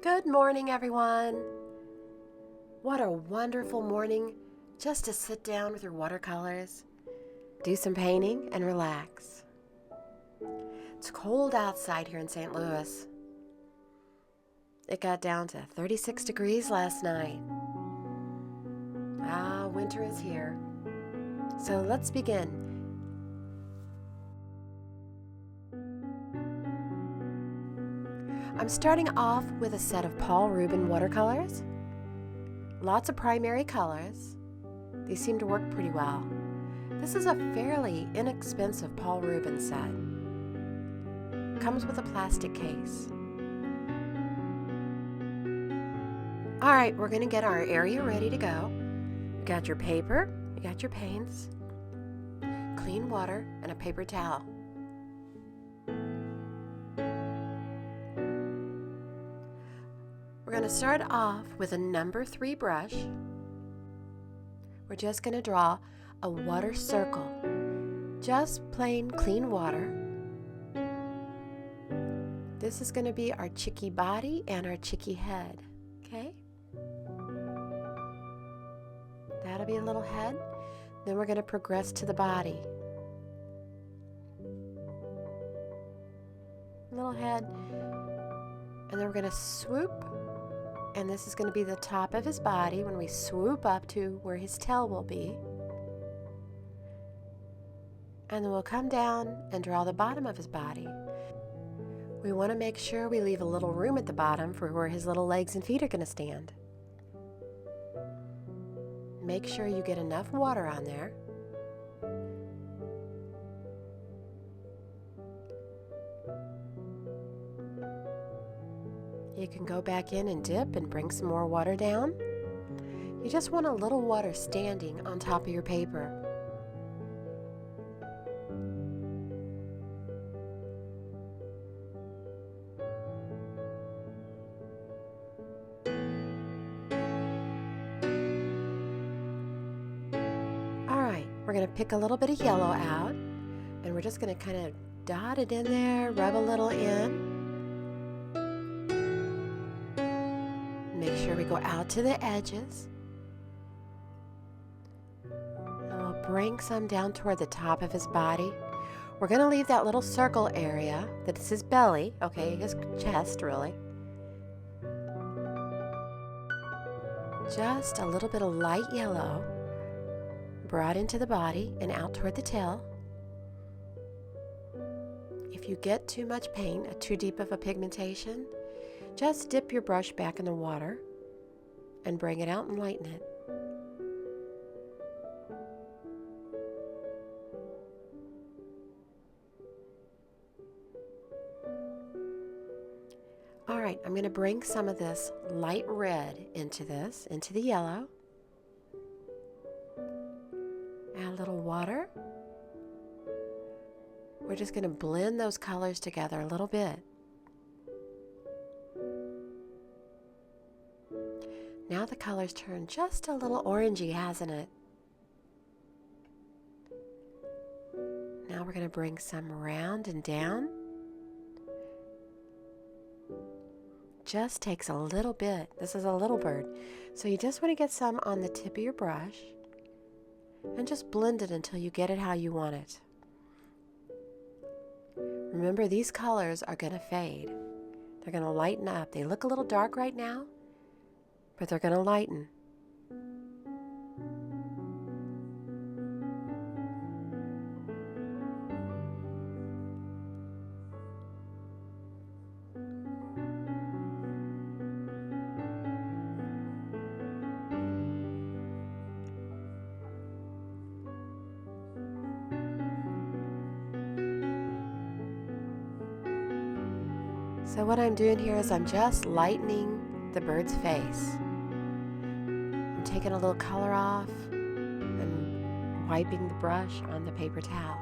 Good morning, everyone. What a wonderful morning just to sit down with your watercolors, do some painting, and relax. It's cold outside here in St. Louis. It got down to 36 degrees last night. Winter is here. So let's begin. I'm starting off with a set of Paul Rubin watercolors. Lots of primary colors. These seem to work pretty well. This is a fairly inexpensive Paul Rubin set. Comes with a plastic case. All right, we're going to get our area ready to go. You got your paper, you got your paints, clean water, and a paper towel. We're going to start off with a number 3 brush. We're just going to draw a water circle. Just plain clean water. This is going to be our chicky body and our chicky head. Okay? That'll be a little head. Then we're going to progress to the body. Little head. And then we're going to swoop. And this is going to be the top of his body when we swoop up to where his tail will be. And then we'll come down and draw the bottom of his body. We want to make sure we leave a little room at the bottom for where his little legs and feet are going to stand. Make sure you get enough water on there. You can go back in and dip and bring some more water down. You just want a little water standing on top of your paper. Alright, we're going to pick a little bit of yellow out, and we're just going to kind of dot it in there, rub a little in. Make sure we go out to the edges. And we'll bring some down toward the top of his body. We're going to leave that little circle area that's his belly, okay, his chest really. Just a little bit of light yellow brought into the body and out toward the tail. If you get too much paint, too deep of a pigmentation, just dip your brush back in the water and bring it out and lighten it. Alright, I'm going to bring some of this light red into the yellow. Add a little water. We're just going to blend those colors together a little bit. Now the colors turn just a little orangey, hasn't it? Now we're going to bring some around and down. Just takes a little bit. This is a little bird. So you just want to get some on the tip of your brush and just blend it until you get it how you want it. Remember, these colors are going to fade. They're going to lighten up. They look a little dark right now, but they're going to lighten. So what I'm doing here is I'm just lightening the bird's face. I'm taking a little color off and wiping the brush on the paper towel.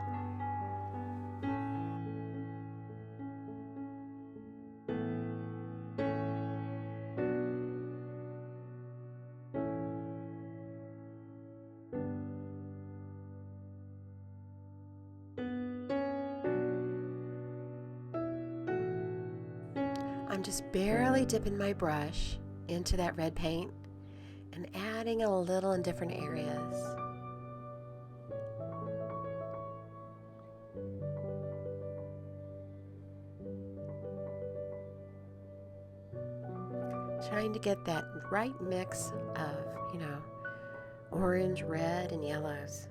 I'm just barely dipping my brush into that red paint and adding a little in different areas. Trying to get that right mix of, orange, red, and yellows.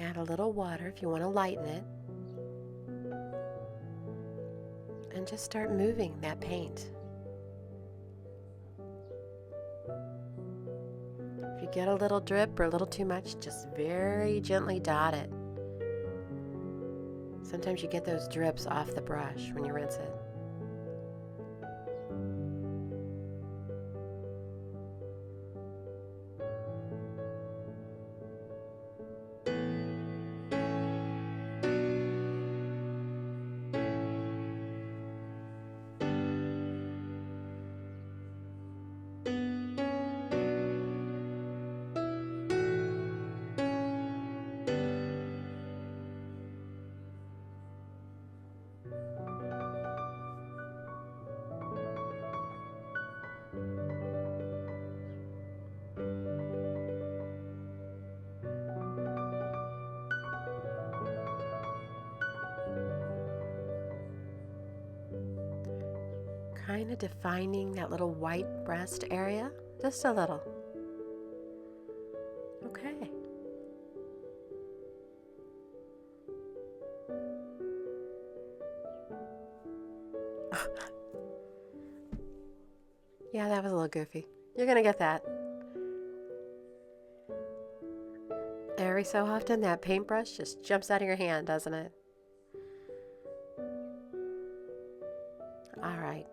Add a little water if you want to lighten it. And just start moving that paint. If you get a little drip or a little too much, just very gently dot it. Sometimes you get those drips off the brush when you rinse it. Kind of defining that little white breast area, just a little. Okay. Yeah, that was a little goofy. You're gonna get that. Every so often, that paintbrush just jumps out of your hand, doesn't it? All right.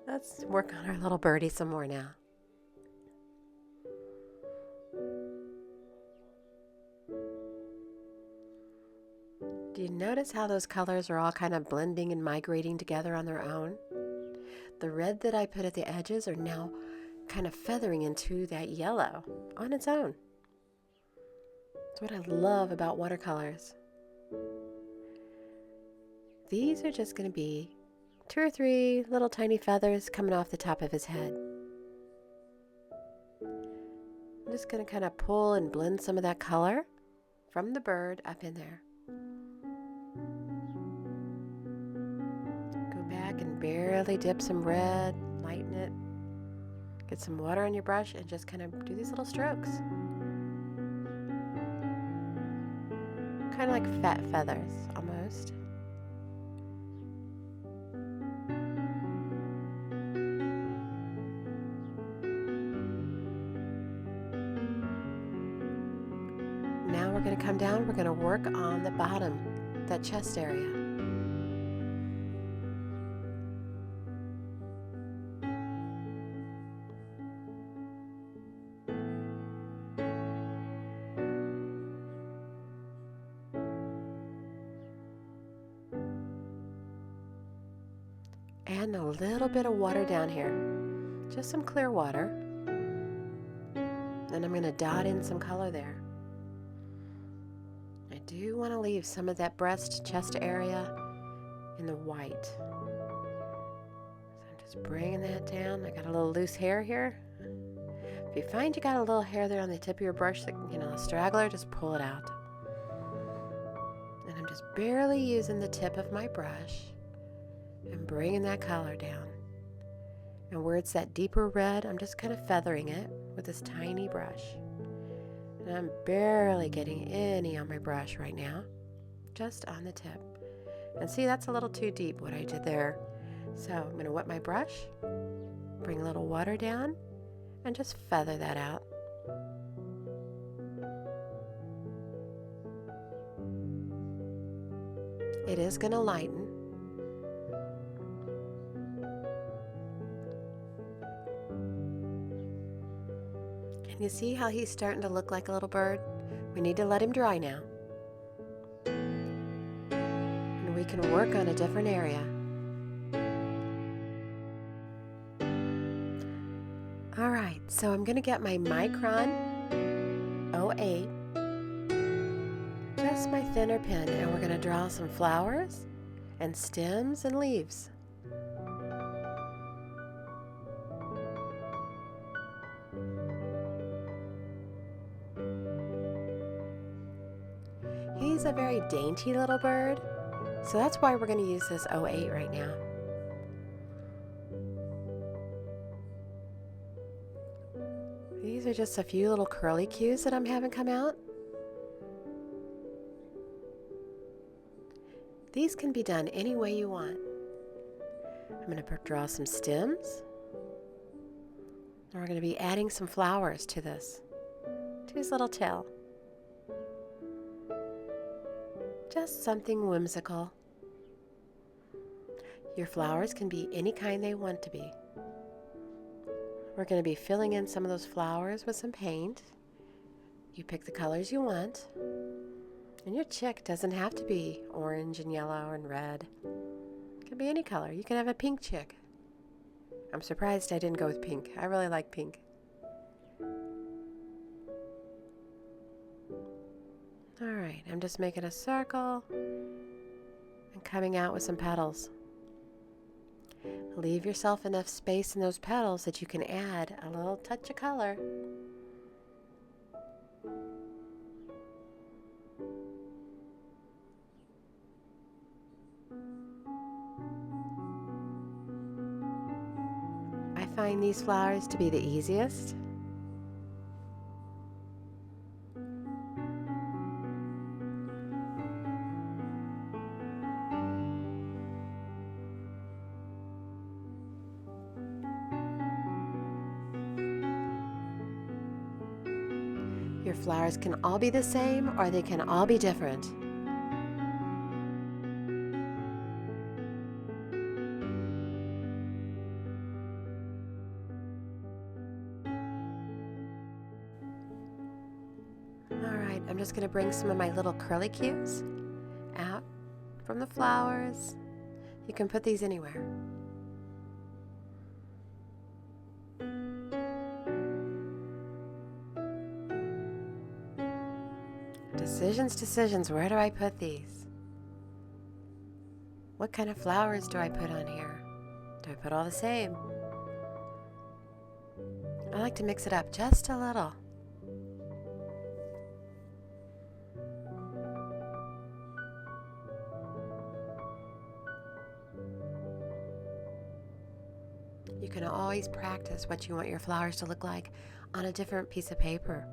Let's work on our little birdie some more now. Do you notice how those colors are all kind of blending and migrating together on their own? The red that I put at the edges are now kind of feathering into that yellow on its own. That's what I love about watercolors. These are just going to be 2 or 3 little tiny feathers coming off the top of his head. I'm just going to kind of pull and blend some of that color from the bird up in there. Go back and barely dip some red, lighten it. Get some water on your brush and just kind of do these little strokes. Kind of like fat feathers, almost. Now we're going to come down, we're going to work on the bottom, that chest area. And a little bit of water down here, just some clear water. Then I'm going to dot in some color there. I do want to leave some of that breast chest area in the white. So I'm just bringing that down. I got a little loose hair here. If you find you got a little hair there on the tip of your brush, that, a straggler, just pull it out. And I'm just barely using the tip of my brush and bringing that color down. And where it's that deeper red, I'm just kind of feathering it with this tiny brush. And I'm barely getting any on my brush right now, just on the tip. And see, that's a little too deep what I did there. So I'm going to wet my brush, bring a little water down, and just feather that out. It is going to lighten. Can you see how he's starting to look like a little bird? We need to let him dry now. And we can work on a different area. Alright, so I'm going to get my Micron 08, just my thinner pen, and we're going to draw some flowers and stems and leaves. He's a very dainty little bird, so that's why we're going to use this 08 right now. These are just a few little curly cues that I'm having come out. These can be done any way you want. I'm going to draw some stems. And we're going to be adding some flowers to this, to his little tail. Just something whimsical. Your flowers can be any kind they want to be. We're going to be filling in some of those flowers with some paint. You pick the colors you want. And your chick doesn't have to be orange and yellow and red. It can be any color. You can have a pink chick. I'm surprised I didn't go with pink. I really like pink. Alright, I'm just making a circle and coming out with some petals. Leave yourself enough space in those petals that you can add a little touch of color. I find these flowers to be the easiest. Your flowers can all be the same or they can all be different. Alright, I'm just going to bring some of my little curly cues out from the flowers. You can put these anywhere. Decisions, where do I put these? What kind of flowers do I put on here? Do I put all the same? I like to mix it up just a little. You can always practice what you want your flowers to look like on a different piece of paper.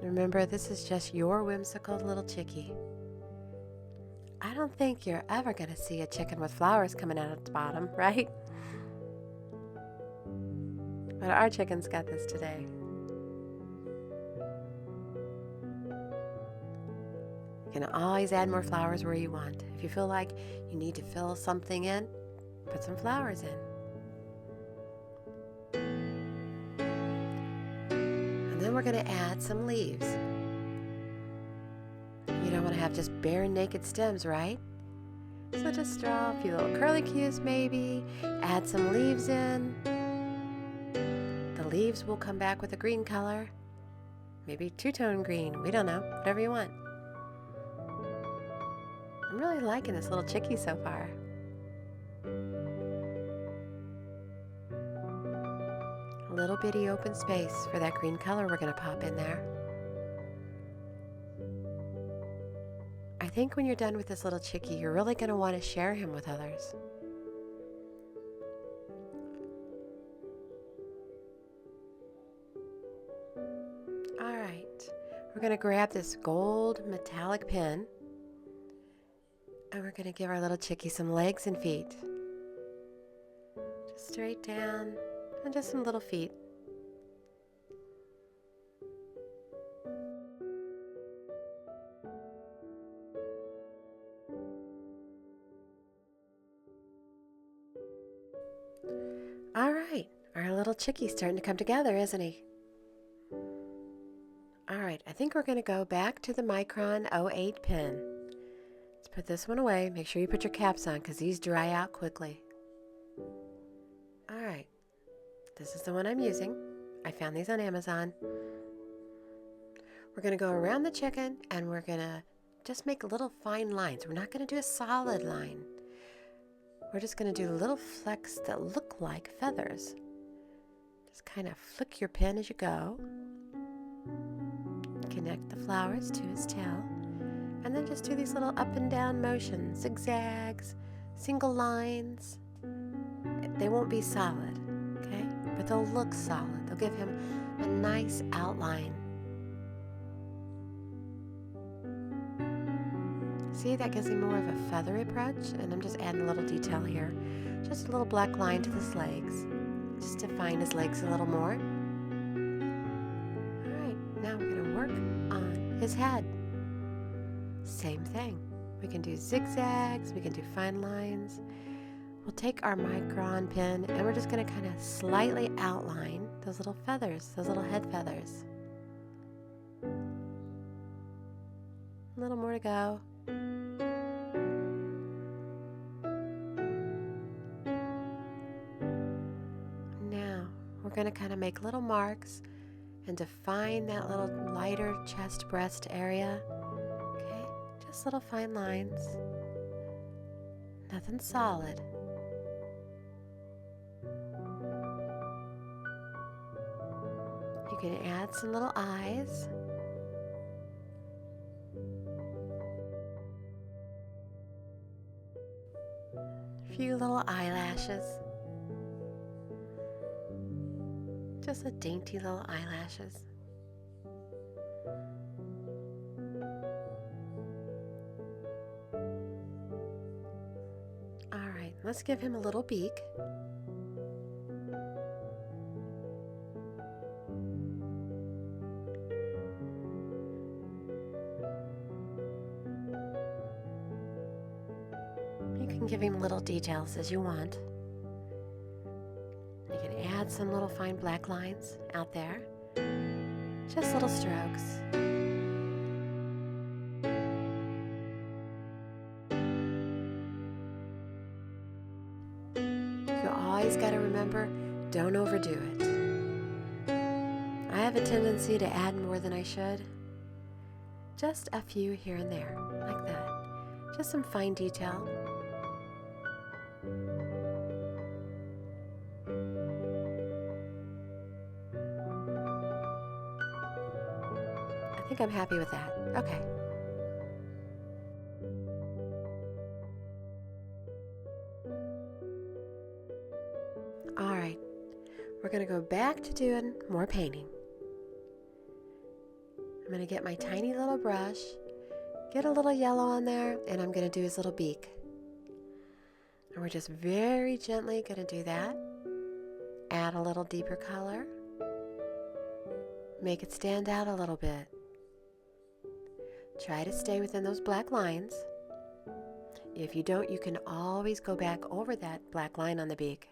Remember, this is just your whimsical little chickie. I don't think you're ever going to see a chicken with flowers coming out at the bottom, right? But our chicken's got this today. You can always add more flowers where you want. If you feel like you need to fill something in, put some flowers in. Then we're going to add some leaves. You don't want to have just bare naked stems, right? So just draw a few little curly cues maybe, add some leaves in. The leaves will come back with a green color, maybe two-tone green, we don't know, whatever you want. I'm really liking this little chickie so far. A little bitty open space for that green color we're going to pop in there. I think when you're done with this little chickie, you're really going to want to share him with others. Alright, we're going to grab this gold metallic pen and we're going to give our little chickie some legs and feet. Just straight down. And just some little feet. All right, our little chickie's starting to come together, isn't he? All right, I think we're going to go back to the Micron 08 pen. Let's put this one away. Make sure you put your caps on because these dry out quickly. Alright, this is the one I'm using. I found these on Amazon. We're going to go around the chicken and we're going to just make little fine lines. We're not going to do a solid line. We're just going to do little flecks that look like feathers. Just kind of flick your pen as you go. Connect the flowers to his tail. And then just do these little up and down motions, zigzags, single lines. They won't be solid, okay? But they'll look solid. They'll give him a nice outline. See, that gives him more of a feathery approach, and I'm just adding a little detail here. Just a little black line to his legs, just to define his legs a little more. Alright, now we're going to work on his head. Same thing. We can do zigzags, we can do fine lines. We'll take our Micron pen and we're just going to kind of slightly outline those little feathers, those little head feathers. A little more to go. Now we're going to kind of make little marks and define that little lighter chest breast area. Okay, just little fine lines. Nothing solid. You can add some little eyes. A few little eyelashes. Just a dainty little eyelashes. Alright, let's give him a little beak. You can give him little details as you want. You can add some little fine black lines out there. Just little strokes. You always got to remember, don't overdo it. I have a tendency to add more than I should. Just a few here and there, like that. Just some fine detail. I think I'm happy with that. Okay. Alright, we're going to go back to doing more painting. I'm going to get my tiny little brush, get a little yellow on there, and I'm going to do his little beak. And we're just very gently going to do that. Add a little deeper color. Make it stand out a little bit. Try to stay within those black lines. If you don't, you can always go back over that black line on the beak.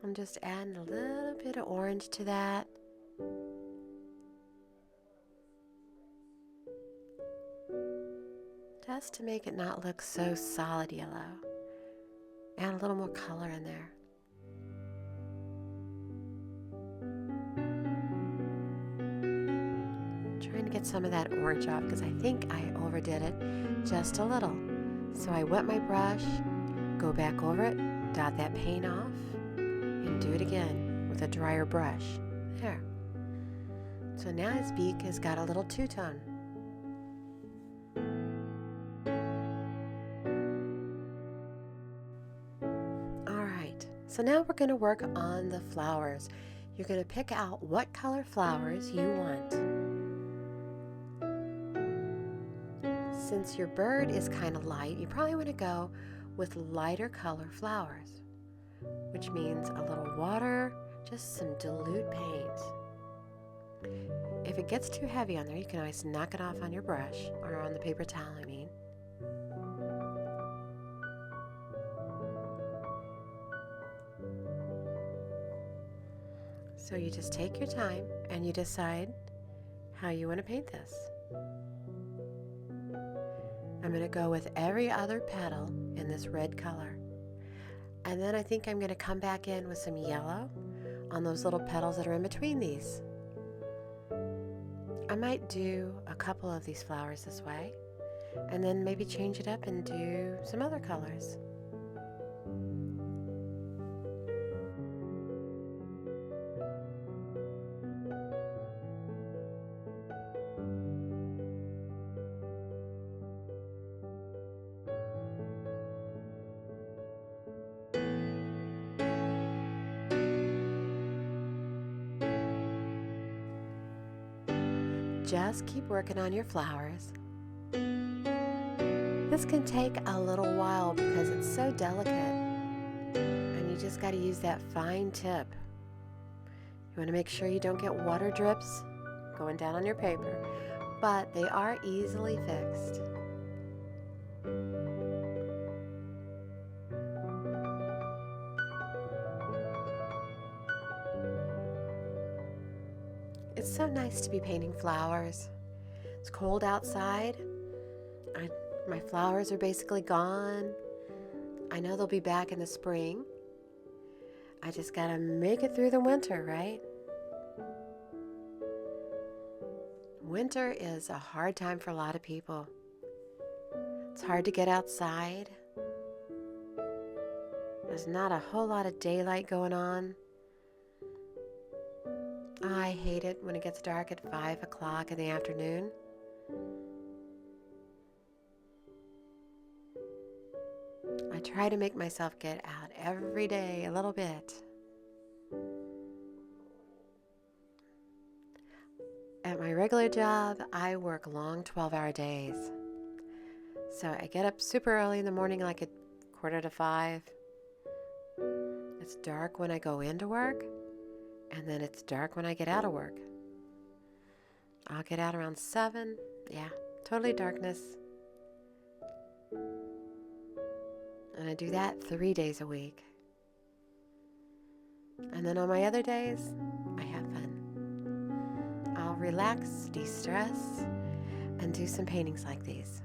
I'm just adding a little bit of orange to that. Just to make it not look so solid yellow. Add a little more color in there. Trying to get some of that orange off because I think I overdid it just a little. So I wet my brush, go back over it, dot that paint off, and do it again with a drier brush. There. So now his beak has got a little two-tone. Alright, so now we're going to work on the flowers. You're going to pick out what color flowers you want. Since your bird is kind of light, you probably want to go with lighter color flowers, which means a little water, just some dilute paint. If it gets too heavy on there, you can always knock it off on your brush, or on the paper towel, I mean. So you just take your time and you decide how you want to paint this. I'm going to go with every other petal in this red color. And then I think I'm going to come back in with some yellow on those little petals that are in between these. I might do a couple of these flowers this way, and then maybe change it up and do some other colors. Just keep working on your flowers. This can take a little while because it's so delicate, and you just got to use that fine tip. You want to make sure you don't get water drips going down on your paper, but they are easily fixed. It's so nice to be painting flowers. It's cold outside. My flowers are basically gone. I know they'll be back in the spring. I just gotta make it through the winter, right? Winter is a hard time for a lot of people. It's hard to get outside. There's not a whole lot of daylight going on. I hate it when it gets dark at 5 o'clock in the afternoon. I try to make myself get out every day a little bit. At my regular job, I work long 12-hour days. So I get up super early in the morning, like at 4:45. It's dark when I go into work, and then it's dark when I get out of work. I'll get out around 7. Yeah, totally darkness. And I do that 3 days a week. And then on my other days, I have fun. I'll relax, de-stress, and do some paintings like these.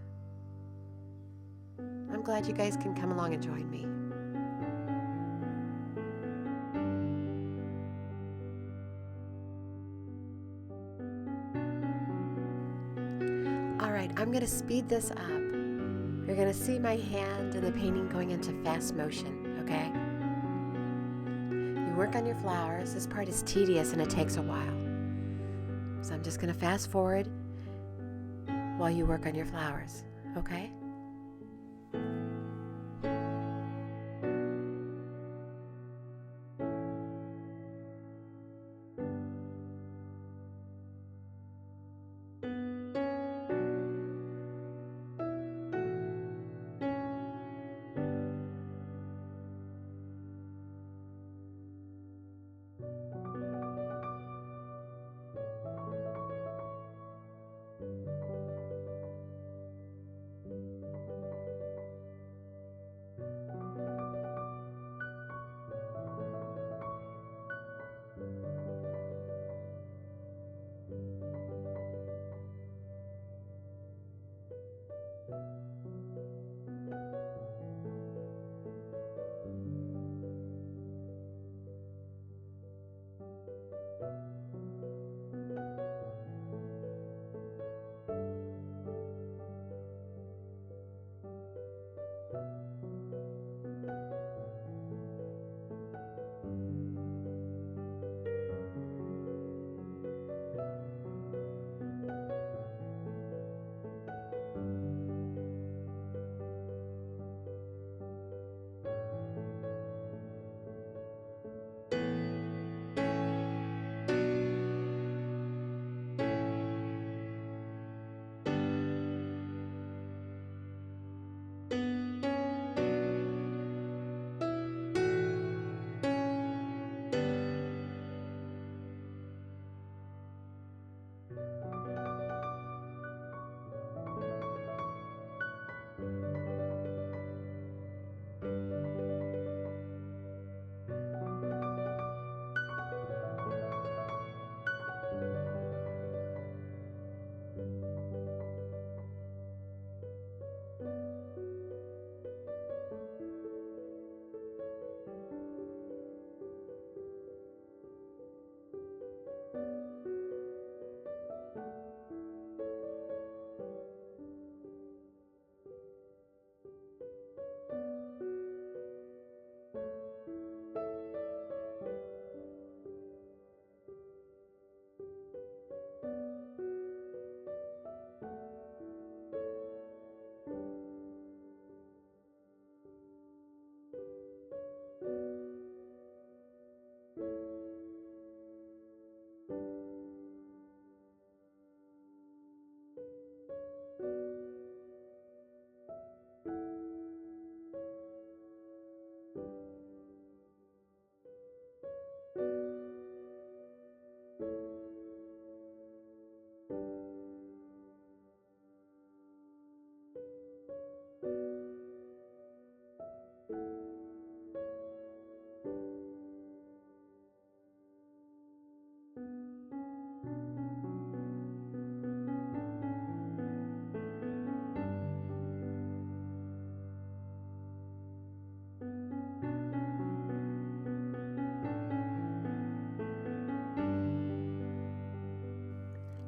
I'm glad you guys can come along and join me. All right, I'm going to speed this up. You're going to see my hand and the painting going into fast motion, okay? You work on your flowers. This part is tedious and it takes a while. So I'm just going to fast forward while you work on your flowers, okay?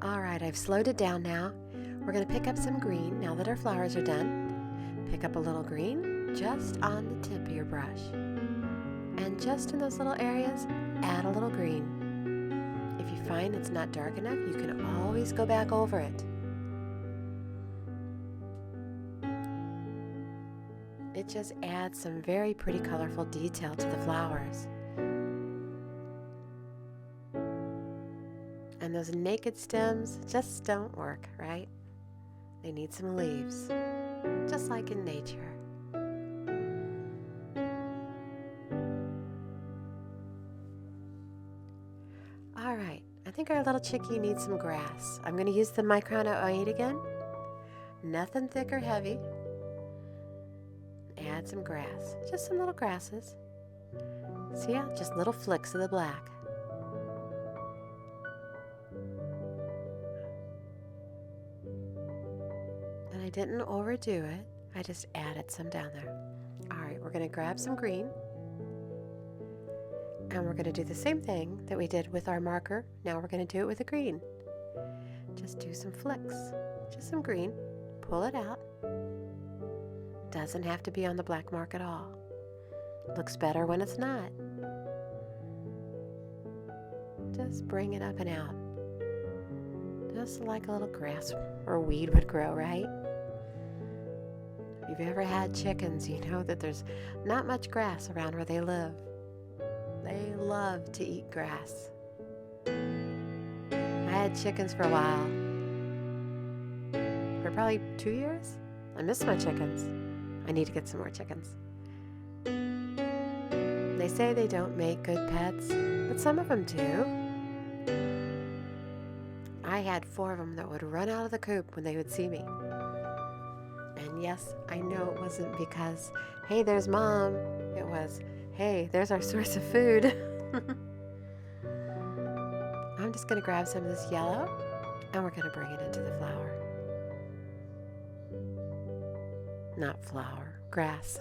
All right, I've slowed it down now. We're going to pick up some green now that our flowers are done. Pick up a little green just on the tip of your brush. And just in those little areas, add a little green. If you find it's not dark enough, you can always go back over it. It just adds some very pretty colorful detail to the flowers. And those naked stems just don't work, right? They need some leaves, just like in nature. All right, I think our little chickie needs some grass. I'm going to use the Micron 08 again. Nothing thick or heavy. Add some grass, just some little grasses. See ya? Just little flicks of the black. And I didn't overdo it. I just added some down there. All right, we're going to grab some green. And we're going to do the same thing that we did with our marker. Now we're going to do it with the green. Just do some flicks. Just some green. Pull it out. Doesn't have to be on the black mark at all. Looks better when it's not. Just bring it up and out. Just like a little grass or weed would grow, right? If you've ever had chickens, you know that there's not much grass around where they live. They love to eat grass. I had chickens for a while. For probably 2 years. I miss my chickens. I need to get some more chickens. They say they don't make good pets, but some of them do. I had 4 of them that would run out of the coop when they would see me. And yes, I know it wasn't because, hey, there's Mom. It was, hey, there's our source of food. I'm just going to grab some of this yellow, and we're going to bring it into the flower. Not flower, grass.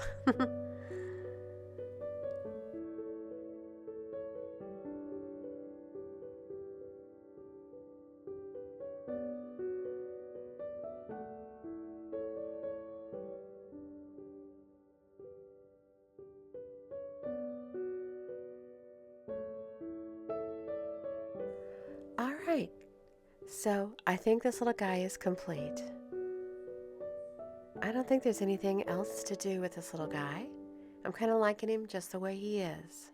All right, so I think this little guy is complete. I don't think there's anything else to do with this little guy. I'm kind of liking him just the way he is.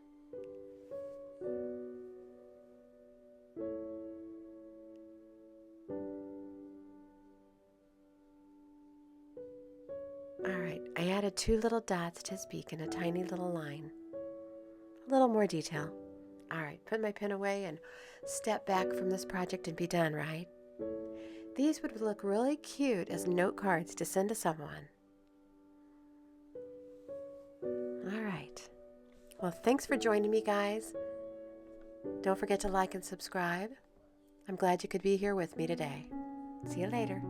Alright, I added 2 little dots to his beak and a tiny little line. A little more detail. Alright, put my pen away and step back from this project and be done, right? These would look really cute as note cards to send to someone. All right. Well, thanks for joining me, guys. Don't forget to like and subscribe. I'm glad you could be here with me today. See you later.